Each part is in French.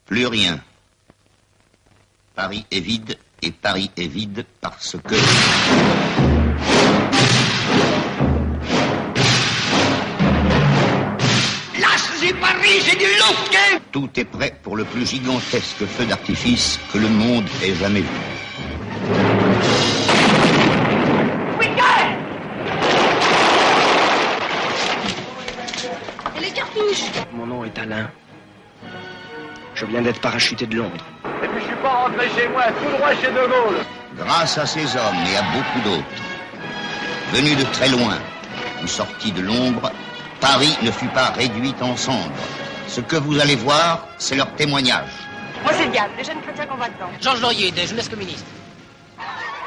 Plus rien. Paris est vide, et Paris est vide parce que... Là, c'est Paris, c'est du loquet. Tout est prêt pour le plus gigantesque feu d'artifice que le monde ait jamais vu. Et les cartouches? Mon nom est Alain. Je viens d'être parachuté de Londres. Et puis je suis pas rentré chez moi, tout droit chez De Gaulle. Grâce à ces hommes et à beaucoup d'autres, venus de très loin ou sortis de l'ombre, Paris ne fut pas réduite en cendres. Ce que vous allez voir, c'est leur témoignage. Moi, c'est Diane, des jeunes chrétiens combattants. Georges Laurier, des jeunesses communistes.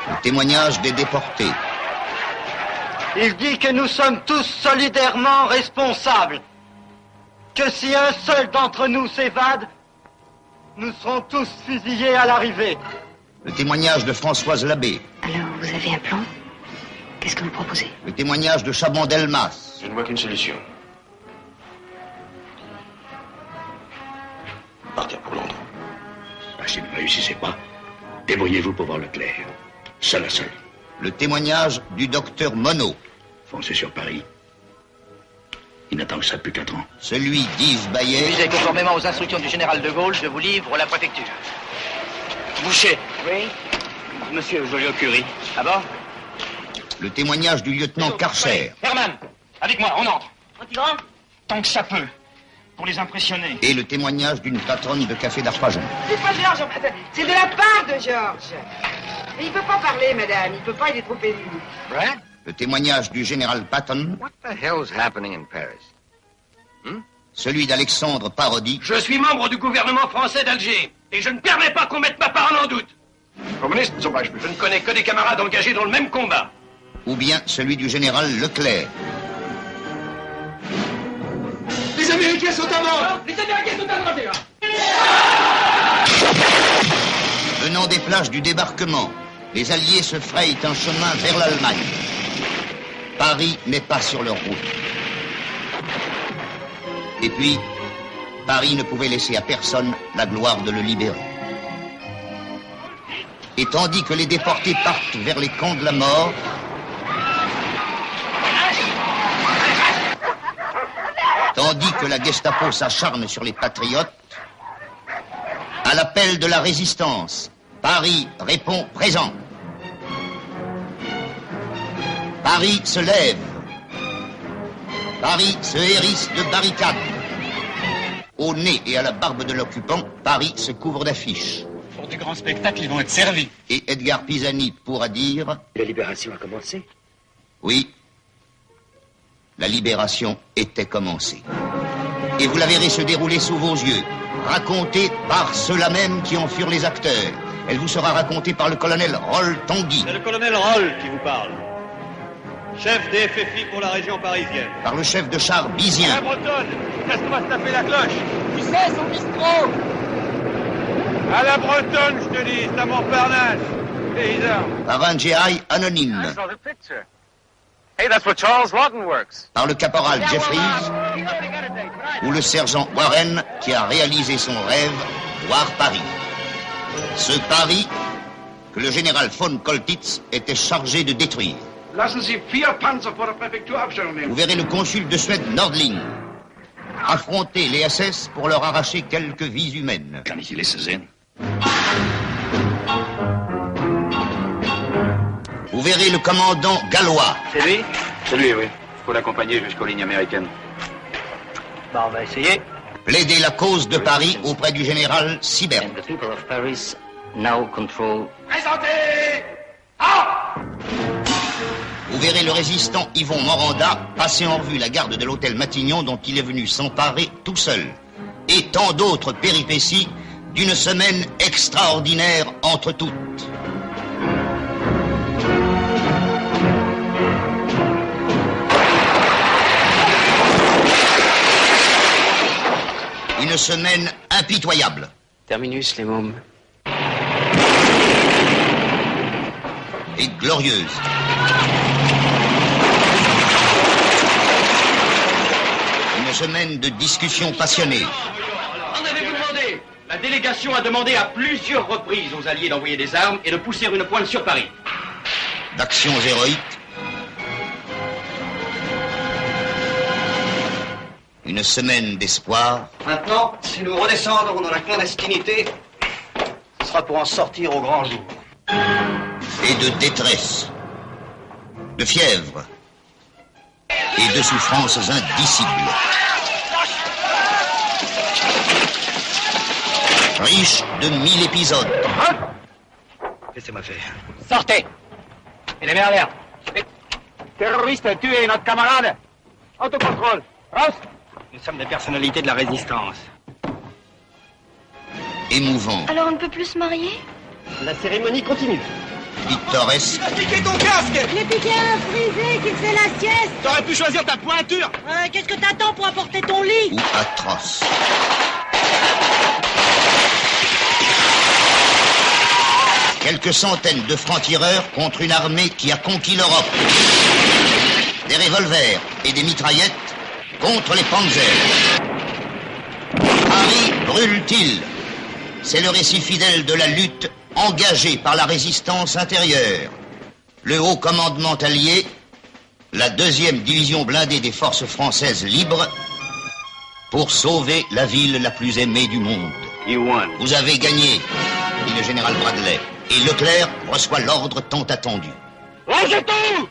Le témoignage des déportés. Il dit que nous sommes tous solidairement responsables. Que si un seul d'entre nous s'évade, nous serons tous fusillés à l'arrivée. Le témoignage de Françoise Labbé. Alors, vous avez un plan? Qu'est-ce que vous proposez? Le témoignage de Chaban-Delmas. Je ne vois qu'une solution. Partir pour Londres. Si vous ne réussissez pas, débrouillez-vous pour voir le clair. Seul à seul. Le témoignage du docteur Monod. Foncez sur Paris. Il n'attend que ça depuis 4 ans. Celui d'Yves Bayet. Puis, conformément aux instructions du général de Gaulle, je vous livre la préfecture. Boucher. Oui. Monsieur Joliot-Curie. Ah bon? Le témoignage du lieutenant Karcher. Herman, avec moi, on entre. Antigrand? Tant que ça peut. Pour les impressionner. Et le témoignage d'une patronne de café d'Arpajon. C'est pas Georges, c'est de la part de Georges. Mais il peut pas parler, madame, il peut pas, il est trop ému. Brad? Le témoignage du général Patton. What the hell's happening in Paris? Celui d'Alexandre Parodi. Je suis membre du gouvernement français d'Alger. Et je ne permets pas qu'on mette ma parole en doute. Communiste, zum Beispiel. Je ne connais que des camarades engagés dans le même combat. Ou bien celui du général Leclerc. Les Américains sont à mort. Les Américains sont à mort. Venant des plages du débarquement, les Alliés se frayent un chemin vers l'Allemagne. Paris n'est pas sur leur route. Et puis, Paris ne pouvait laisser à personne la gloire de le libérer. Et tandis que les déportés partent vers les camps de la mort, tandis que la Gestapo s'acharne sur les patriotes, à l'appel de la résistance, Paris répond présent. Paris se lève. Paris se hérisse de barricades. Au nez et à la barbe de l'occupant, Paris se couvre d'affiches. Pour du grand spectacle, ils vont être servis. Et Edgar Pisani pourra dire... La libération a commencé. Oui, la libération était commencée. Et vous la verrez se dérouler sous vos yeux, racontée par ceux-là même qui en furent les acteurs. Elle vous sera racontée par le colonel Roll Tanguy. C'est le colonel Roll qui vous parle. Chef des FFI pour la région parisienne. Par le chef de char Bizien. La Bretonne, laisse-moi se taper la cloche. Tu sais, son bistrot. À la Bretonne, je te dis, c'est à Montparnasse. Paysan. Par un GI anonyme. I saw the picture. Hey, that's where Charles Lawton works. Par le caporal Jeffries. Ou le sergent Warren qui a réalisé son rêve, voir Paris. Ce Paris que le général von Koltitz était chargé de détruire. Lassen Sie 4 Panzer vor der Präfekturabstellung nehmen. Vous verrez le consul de Suède Nordling affronter les SS pour leur arracher quelques vies humaines. Kann ich die Liste sehen? Vous verrez le commandant gallois. C'est lui? C'est lui, oui. Faut l'accompagner jusqu'aux lignes américaines. Bon, on va essayer. Plaider la cause de Paris auprès du général Sibert. And the people of Paris now control... Présentez! Ah! Vous verrez le résistant Yvon Moranda passer en revue la garde de l'hôtel Matignon dont il est venu s'emparer tout seul. Et tant d'autres péripéties d'une semaine extraordinaire entre toutes. Une semaine impitoyable. Terminus, les mômes. Et glorieuse. Une semaine de discussions passionnées. En avez-vous demandé? La délégation a demandé à plusieurs reprises aux Alliés d'envoyer des armes et de pousser une pointe sur Paris. D'actions héroïques, une semaine d'espoir. Maintenant, si nous redescendons dans la clandestinité, ce sera pour en sortir au grand jour. Et de détresse, de fièvre et de souffrances indicibles. Riche de 1000 épisodes. Laissez-moi faire. Sortez! Et les mains en l'air. Terroriste a tué notre camarade. Autocontrôle. Ross. Nous sommes des personnalités de la résistance. Émouvant, Alors on ne peut plus se marier? La cérémonie continue. pittoresque, Piquez ton casque! Je l'ai piqué à un frisé qui fait la sieste. T'aurais pu choisir ta pointure! Qu'est-ce que t'attends pour apporter ton lit? ou atroce. Quelques centaines de francs-tireurs contre une armée qui a conquis l'Europe. Des revolvers et des mitraillettes contre les panzers. Paris brûle-t-il? C'est le récit fidèle de la lutte engagée par la résistance intérieure. Le haut commandement allié, la 2e division blindée des forces françaises libres, pour sauver la ville la plus aimée du monde. Vous avez gagné, dit le général Bradley. Et Leclerc reçoit l'ordre tant attendu. Lâchez tout!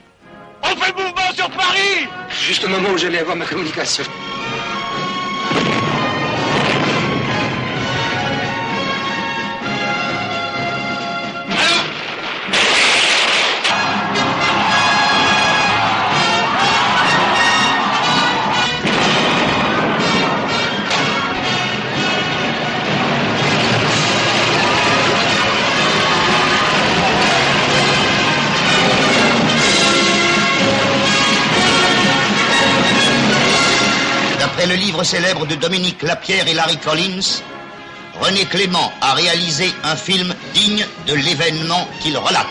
On fait le mouvement sur Paris! Juste au moment où j'allais avoir ma communication. D'après le livre célèbre de Dominique Lapierre et Larry Collins, René Clément a réalisé un film digne de l'événement qu'il relate.